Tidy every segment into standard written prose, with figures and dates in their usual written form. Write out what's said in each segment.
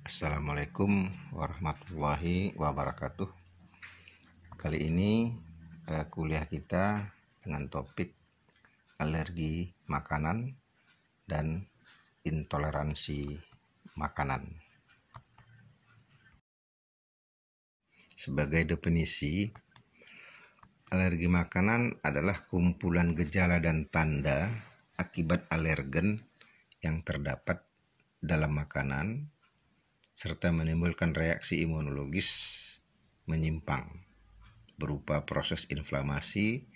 Assalamualaikum warahmatullahi wabarakatuh. Kali ini kuliah kita dengan topik alergi makanan dan intoleransi makanan. Sebagai definisi, alergi makanan adalah kumpulan gejala dan tanda akibat alergen yang terdapat dalam makanan serta menimbulkan reaksi imunologis menyimpang berupa proses inflamasi,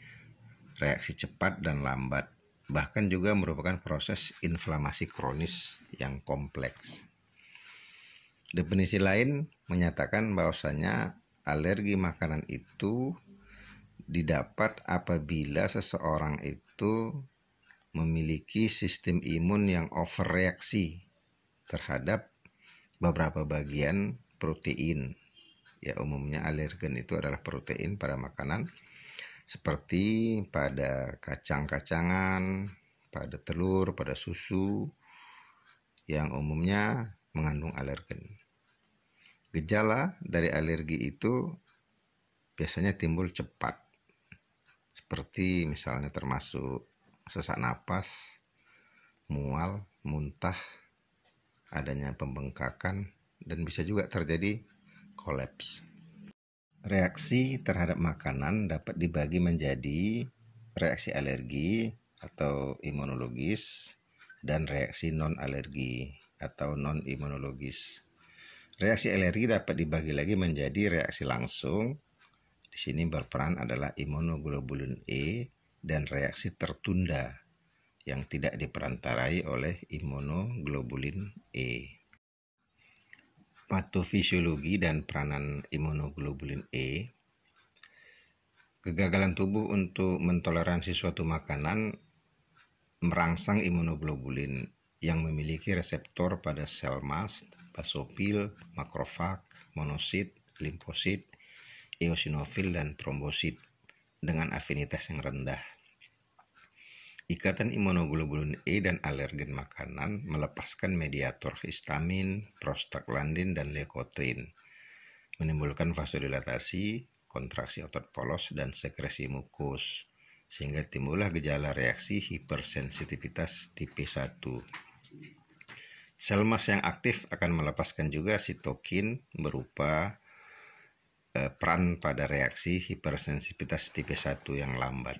reaksi cepat dan lambat, bahkan juga merupakan proses inflamasi kronis yang kompleks. Definisi lain menyatakan bahwasanya alergi makanan itu didapat apabila seseorang itu memiliki sistem imun yang overreaksi terhadap beberapa bagian protein. Ya, umumnya alergen itu adalah protein pada makanan seperti pada kacang-kacangan, pada telur, pada susu yang umumnya mengandung alergen. Gejala dari alergi itu biasanya timbul cepat, seperti misalnya termasuk sesak napas, mual, muntah, adanya pembengkakan, dan bisa juga terjadi kolaps. Reaksi terhadap makanan dapat dibagi menjadi reaksi alergi atau imunologis dan reaksi non-alergi atau non-imunologis. Reaksi alergi dapat dibagi lagi menjadi reaksi langsung. Di sini berperan adalah imunoglobulin E, dan reaksi tertunda yang tidak diperantarai oleh imunoglobulin E. Patofisiologi dan peranan imunoglobulin E. Kegagalan tubuh untuk mentoleransi suatu makanan merangsang imunoglobulin yang memiliki reseptor pada sel mast, basofil, makrofag, monosit, limfosit, eosinofil, dan trombosit dengan afinitas yang rendah. Ikatan imunoglobulin E dan alergen makanan melepaskan mediator histamin, prostaglandin, dan leukotrin, menimbulkan vasodilatasi, kontraksi otot polos, dan sekresi mukus, sehingga timbullah gejala reaksi hipersensitivitas tipe 1. Sel mast yang aktif akan melepaskan juga sitokin berupa peran pada reaksi hipersensitivitas tipe 1 yang lambat.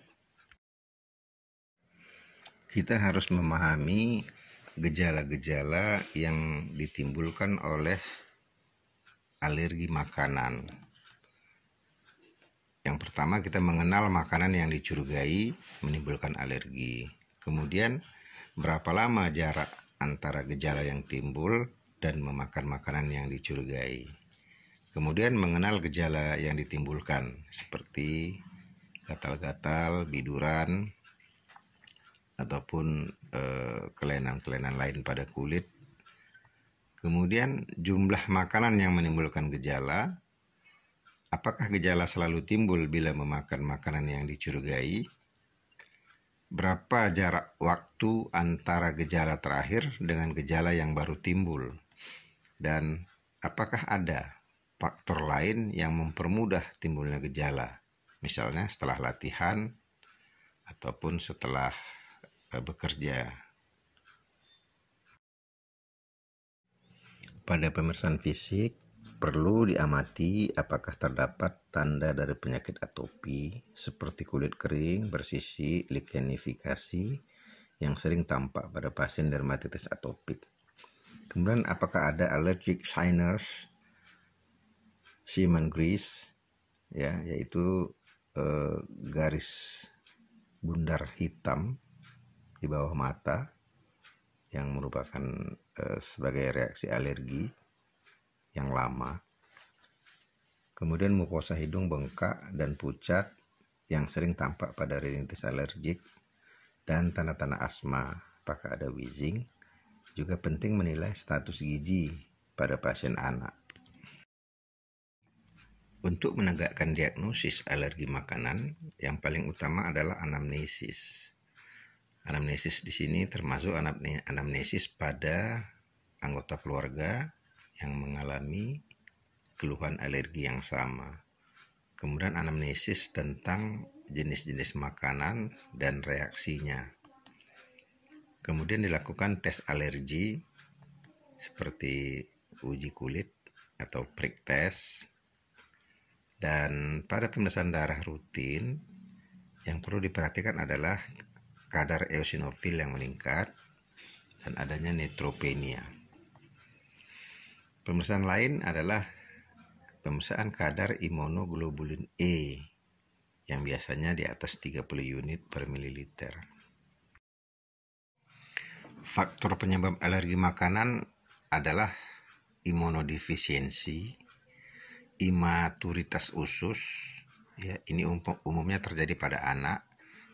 Kita harus memahami gejala-gejala yang ditimbulkan oleh alergi makanan. Yang pertama, kita mengenal makanan yang dicurigai menimbulkan alergi. Kemudian, berapa lama jarak antara gejala yang timbul dan memakan makanan yang dicurigai. Kemudian, mengenal gejala yang ditimbulkan seperti gatal-gatal, biduran, ataupun kelainan-kelainan lain pada kulit. Kemudian jumlah makanan yang menimbulkan gejala, apakah gejala selalu timbul bila memakan makanan yang dicurigai, berapa jarak waktu antara gejala terakhir dengan gejala yang baru timbul, dan apakah ada faktor lain yang mempermudah timbulnya gejala, misalnya setelah latihan ataupun setelah bekerja. Pada pemeriksaan fisik perlu diamati apakah terdapat tanda dari penyakit atopi seperti kulit kering, bersisi, lichenifikasi yang sering tampak pada pasien dermatitis atopik. Kemudian apakah ada allergic sinus, Siemann-Griess, yaitu garis bundar hitam di bawah mata yang merupakan sebagai reaksi alergi yang lama. Kemudian mukosa hidung bengkak dan pucat yang sering tampak pada rinitis alergik, dan tanda-tanda asma, apakah ada wheezing. Juga penting menilai status gizi pada pasien anak. Untuk menegakkan diagnosis alergi makanan, yang paling utama adalah anamnesis. Anamnesis di sini termasuk anamnesis pada anggota keluarga yang mengalami keluhan alergi yang sama. Kemudian anamnesis tentang jenis-jenis makanan dan reaksinya. Kemudian dilakukan tes alergi seperti uji kulit atau prick test. Dan pada pemeriksaan darah rutin yang perlu diperhatikan adalah kadar eosinofil yang meningkat dan adanya neutropenia. Pemeriksaan lain adalah pemeriksaan kadar imunoglobulin E yang biasanya di atas 30 unit per mililiter. Faktor penyebab alergi makanan adalah imunodefisiensi, imaturitas usus, ya, ini umumnya terjadi pada anak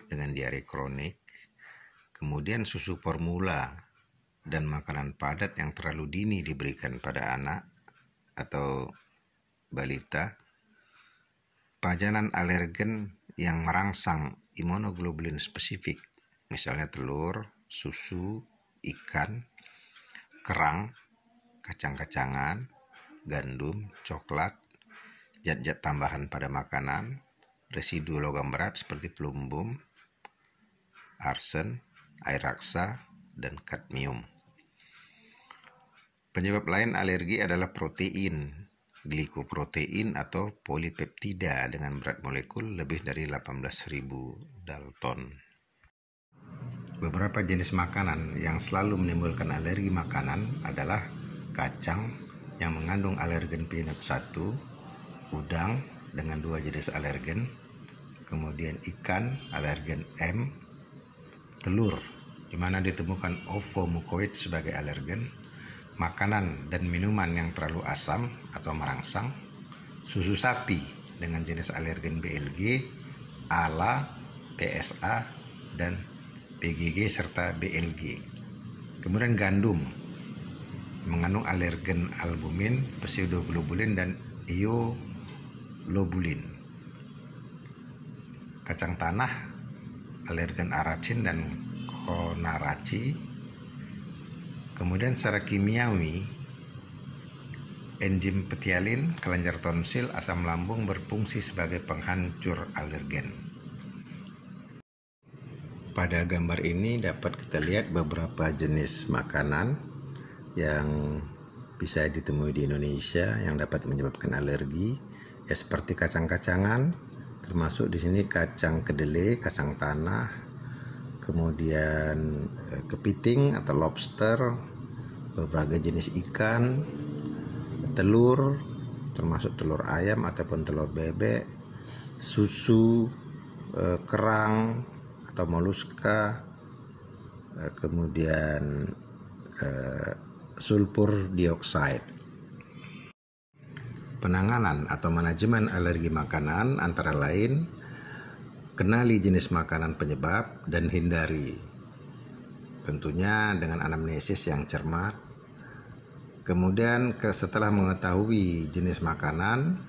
dengan diare kronik, kemudian susu formula dan makanan padat yang terlalu dini diberikan pada anak atau balita, pajanan alergen yang merangsang imunoglobulin spesifik, misalnya telur, susu, ikan, kerang, kacang-kacangan, gandum, coklat, zat-zat tambahan pada makanan, residu logam berat seperti plumbum, arsen, air raksa, dan kadmium. Penyebab lain alergi adalah protein, glikoprotein atau polipeptida dengan berat molekul lebih dari 18.000 Dalton. Beberapa jenis makanan yang selalu menimbulkan alergi makanan adalah kacang yang mengandung alergen peanut 1, udang dengan 2 jenis alergen, kemudian ikan alergen M, telur di mana ditemukan ovomucoid sebagai alergen, makanan dan minuman yang terlalu asam atau merangsang, susu sapi dengan jenis alergen BLG, ALA, PSA, dan PGG serta BLG. Kemudian gandum mengandung alergen albumin, pseudoglobulin, dan iolobulin. Kacang tanah alergen aracin dan konaraci. Kemudian secara kimiawi, enzim petialin, kelenjar tonsil, asam lambung berfungsi sebagai penghancur alergen. Pada gambar ini dapat kita lihat beberapa jenis makanan yang bisa ditemui di Indonesia yang dapat menyebabkan alergi, ya seperti kacang-kacangan, termasuk di sini kacang kedelai, kacang tanah, kemudian kepiting atau lobster, beberapa jenis ikan, telur, termasuk telur ayam ataupun telur bebek, susu, kerang atau moluska, kemudian sulfur dioksida. Penanganan atau manajemen alergi makanan antara lain kenali jenis makanan penyebab dan hindari, tentunya dengan anamnesis yang cermat. Kemudian setelah mengetahui jenis makanan,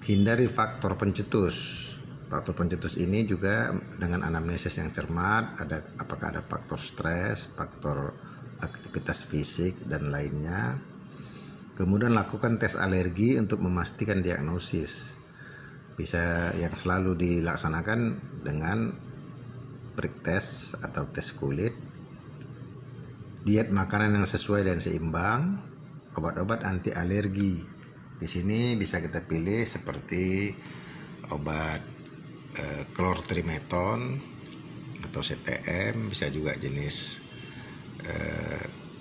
hindari faktor pencetus. Faktor pencetus ini juga dengan anamnesis yang cermat, apakah ada faktor stres, faktor aktivitas fisik, dan lainnya. Kemudian lakukan tes alergi untuk memastikan diagnosis. Bisa yang selalu dilaksanakan dengan prick test atau tes kulit, diet makanan yang sesuai dan seimbang, obat-obat anti alergi. Di sini bisa kita pilih seperti obat chlortrimeton atau CTM, bisa juga jenis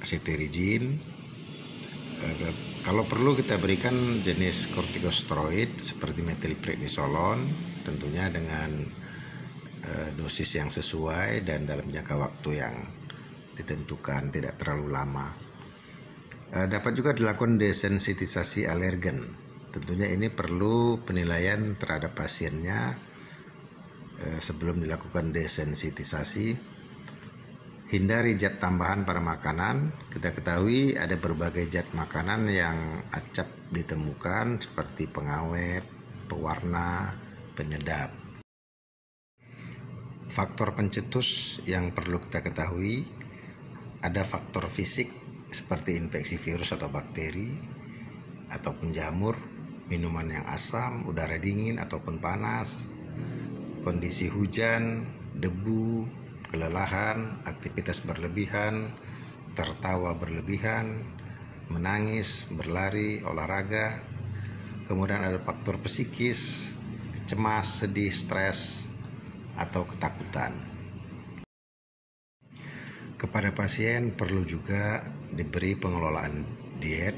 cetirizine. Kalau perlu kita berikan jenis kortikosteroid seperti metilprednisolon, tentunya dengan dosis yang sesuai dan dalam jangka waktu yang ditentukan, tidak terlalu lama. Dapat juga dilakukan desensitisasi alergen. Tentunya ini perlu penilaian terhadap pasiennya sebelum dilakukan desensitisasi. Hindari zat tambahan pada makanan. Kita ketahui ada berbagai zat makanan yang acap ditemukan seperti pengawet, pewarna, penyedap. Faktor pencetus yang perlu kita ketahui, ada faktor fisik seperti infeksi virus atau bakteri, ataupun jamur, minuman yang asam, udara dingin ataupun panas, kondisi hujan, debu, kelelahan, aktivitas berlebihan, tertawa berlebihan, menangis, berlari, olahraga. Kemudian ada faktor psikis, cemas, sedih, stres, atau ketakutan. Kepada pasien perlu juga diberi pengelolaan diet.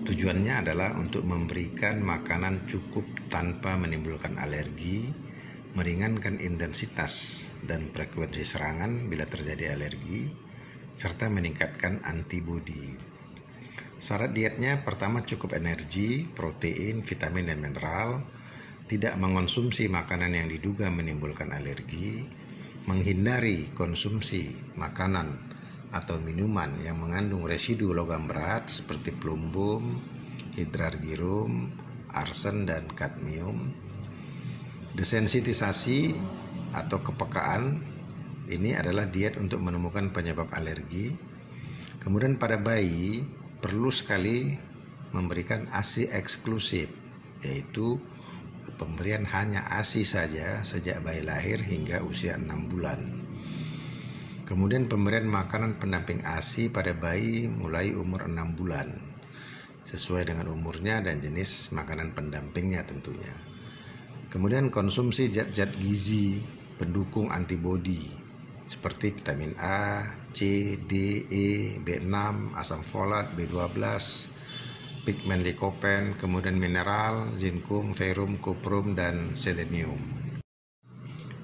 Tujuannya adalah untuk memberikan makanan cukup tanpa menimbulkan alergi, meringankan intensitas dan frekuensi serangan bila terjadi alergi, serta meningkatkan antibodi. Syarat dietnya pertama cukup energi, protein, vitamin, dan mineral, tidak mengonsumsi makanan yang diduga menimbulkan alergi, menghindari konsumsi makanan atau minuman yang mengandung residu logam berat seperti plumbum, hidrargyrum, arsen, dan kadmium. Desensitisasi atau kepekaan ini adalah diet untuk menemukan penyebab alergi. Kemudian pada bayi perlu sekali memberikan ASI eksklusif, yaitu pemberian hanya ASI saja sejak bayi lahir hingga usia 6 bulan. Kemudian pemberian makanan pendamping ASI pada bayi mulai umur 6 bulan, sesuai dengan umurnya dan jenis makanan pendampingnya tentunya. Kemudian konsumsi zat-zat gizi pendukung antibodi seperti vitamin A, C, D, E, B6, asam folat, B12, pigmen likopen, kemudian mineral, zinkum, ferrum, kuprum, dan selenium.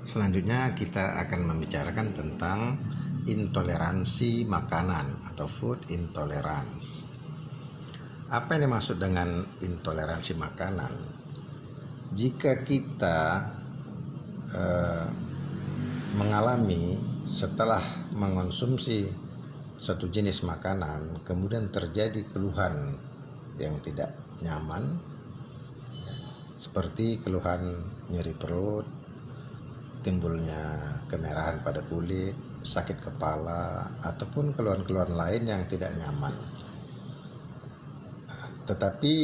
Selanjutnya kita akan membicarakan tentang intoleransi makanan atau food intolerance. Apa yang dimaksud dengan intoleransi makanan? Jika kita mengalami setelah mengonsumsi suatu jenis makanan kemudian terjadi keluhan yang tidak nyaman, seperti keluhan nyeri perut, timbulnya kemerahan pada kulit, sakit kepala, ataupun keluhan-keluhan lain yang tidak nyaman. Tetapi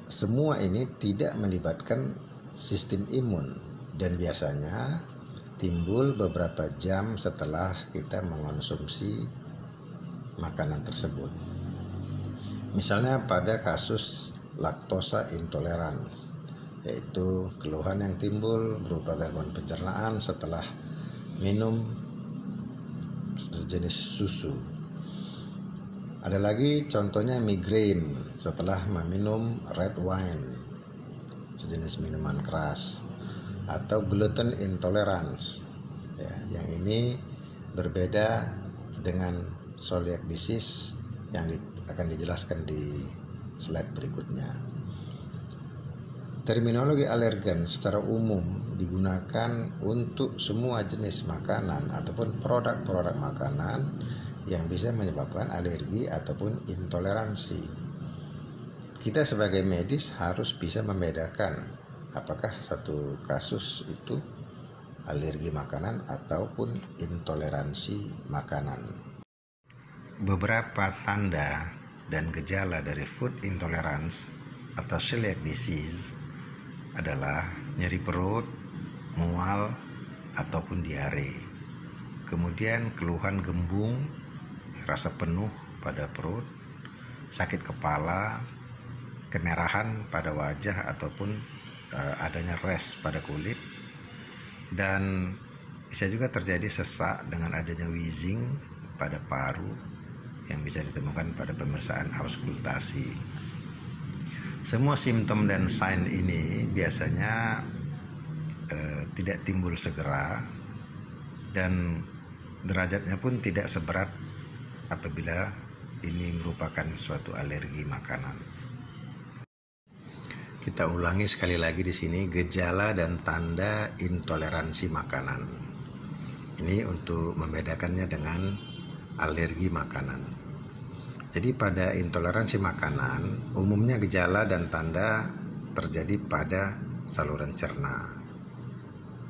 semua ini tidak melibatkan sistem imun dan biasanya timbul beberapa jam setelah kita mengonsumsi makanan tersebut. Misalnya pada kasus laktosa intolerans, yaitu keluhan yang timbul berupa gangguan pencernaan setelah minum sejenis susu. Ada lagi contohnya migrain setelah meminum red wine, sejenis minuman keras, atau gluten intolerance. Ya, yang ini berbeda dengan celiac disease yang akan dijelaskan di slide berikutnya. Terminologi alergen secara umum digunakan untuk semua jenis makanan ataupun produk-produk makanan yang bisa menyebabkan alergi ataupun intoleransi. Kita sebagai medis harus bisa membedakan apakah satu kasus itu alergi makanan ataupun intoleransi makanan. Beberapa tanda dan gejala dari food intolerance atau celiac disease adalah nyeri perut, mual, ataupun diare. Kemudian keluhan gembung, rasa penuh pada perut, sakit kepala, kemerahan pada wajah ataupun adanya rash pada kulit, dan bisa juga terjadi sesak dengan adanya wheezing pada paru yang bisa ditemukan pada pemeriksaan auskultasi. Semua simptom dan sign ini biasanya tidak timbul segera dan derajatnya pun tidak seberat apabila ini merupakan suatu alergi makanan. Kita ulangi sekali lagi di sini gejala dan tanda intoleransi makanan. Ini untuk membedakannya dengan alergi makanan. Jadi pada intoleransi makanan, umumnya gejala dan tanda terjadi pada saluran cerna,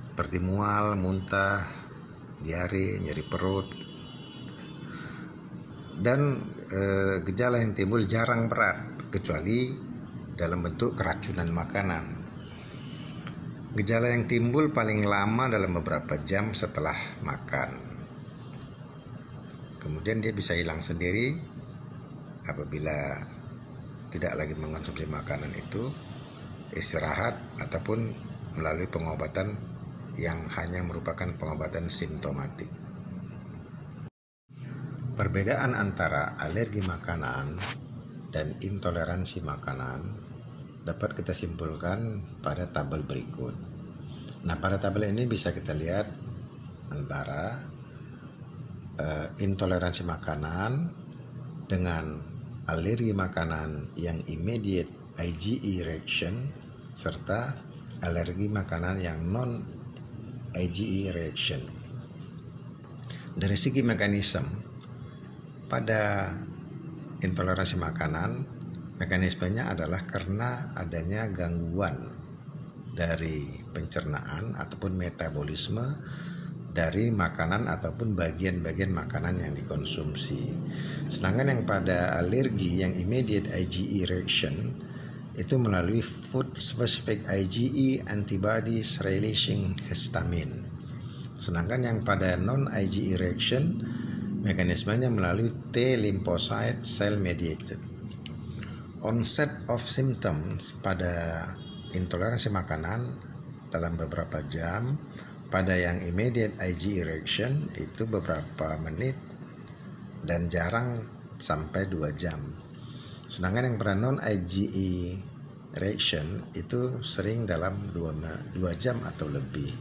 seperti mual, muntah, diare, nyeri perut. Dan gejala yang timbul jarang berat kecuali dalam bentuk keracunan makanan. Gejala yang timbul paling lama dalam beberapa jam setelah makan. Kemudian dia bisa hilang sendiri apabila tidak lagi mengonsumsi makanan itu, istirahat, ataupun melalui pengobatan yang hanya merupakan pengobatan simptomatik. Perbedaan antara alergi makanan dan intoleransi makanan dapat kita simpulkan pada tabel berikut. Nah, pada tabel ini bisa kita lihat antara intoleransi makanan dengan alergi makanan yang immediate IgE reaction serta alergi makanan yang non IgE reaction. Dari segi mekanisme, pada intoleransi makanan, mekanismenya adalah karena adanya gangguan dari pencernaan ataupun metabolisme dari makanan ataupun bagian-bagian makanan yang dikonsumsi. Sedangkan yang pada alergi yang immediate IgE reaction itu melalui food specific IgE antibodies releasing histamine. Sedangkan yang pada non IgE reaction mekanismenya melalui T lymphocyte cell mediated. Onset of symptoms pada intoleransi makanan dalam beberapa jam. Pada yang immediate IgE reaction itu beberapa menit dan jarang sampai 2 jam. Sedangkan yang pada non IgE reaction itu sering dalam 2 jam atau lebih.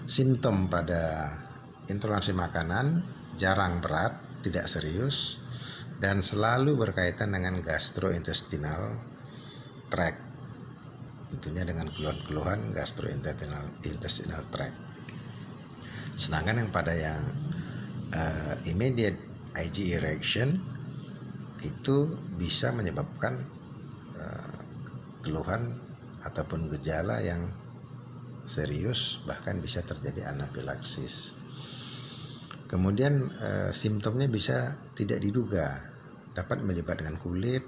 Simptom pada intoleransi makanan jarang berat, tidak serius, dan selalu berkaitan dengan gastrointestinal tract. Tentunya dengan keluhan-keluhan gastrointestinal tract. Sedangkan yang pada yang immediate IgE reaction itu bisa menyebabkan keluhan ataupun gejala yang serius, bahkan bisa terjadi anafilaksis. Kemudian simptomnya bisa tidak diduga, dapat melibatkan kulit,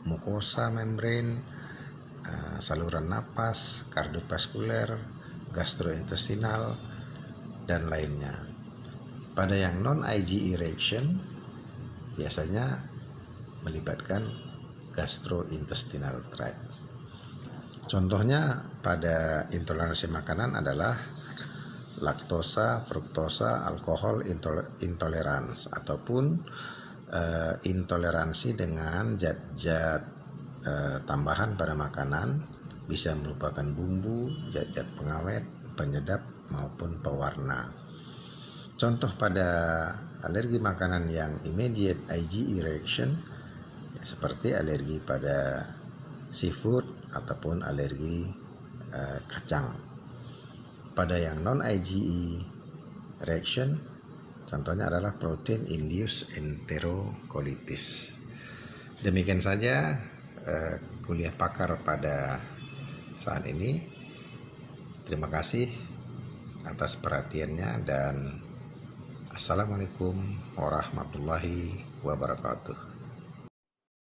mukosa membran, saluran napas, kardiovaskuler, gastrointestinal, dan lainnya. Pada yang non-IgE reaction biasanya melibatkan gastrointestinal tract. Contohnya pada intoleransi makanan adalah laktosa, fruktosa, alkohol intolerans, ataupun intoleransi dengan zat-zat tambahan pada makanan, bisa merupakan bumbu, zat-zat pengawet, penyedap, maupun pewarna. Contoh pada alergi makanan yang immediate IgE reaction seperti alergi pada seafood ataupun alergi kacang. Pada yang non IgE reaction contohnya adalah protein induced enterocolitis. Demikian saja kuliah pakar pada saat ini. Terima kasih atas perhatiannya dan assalamualaikum warahmatullahi wabarakatuh.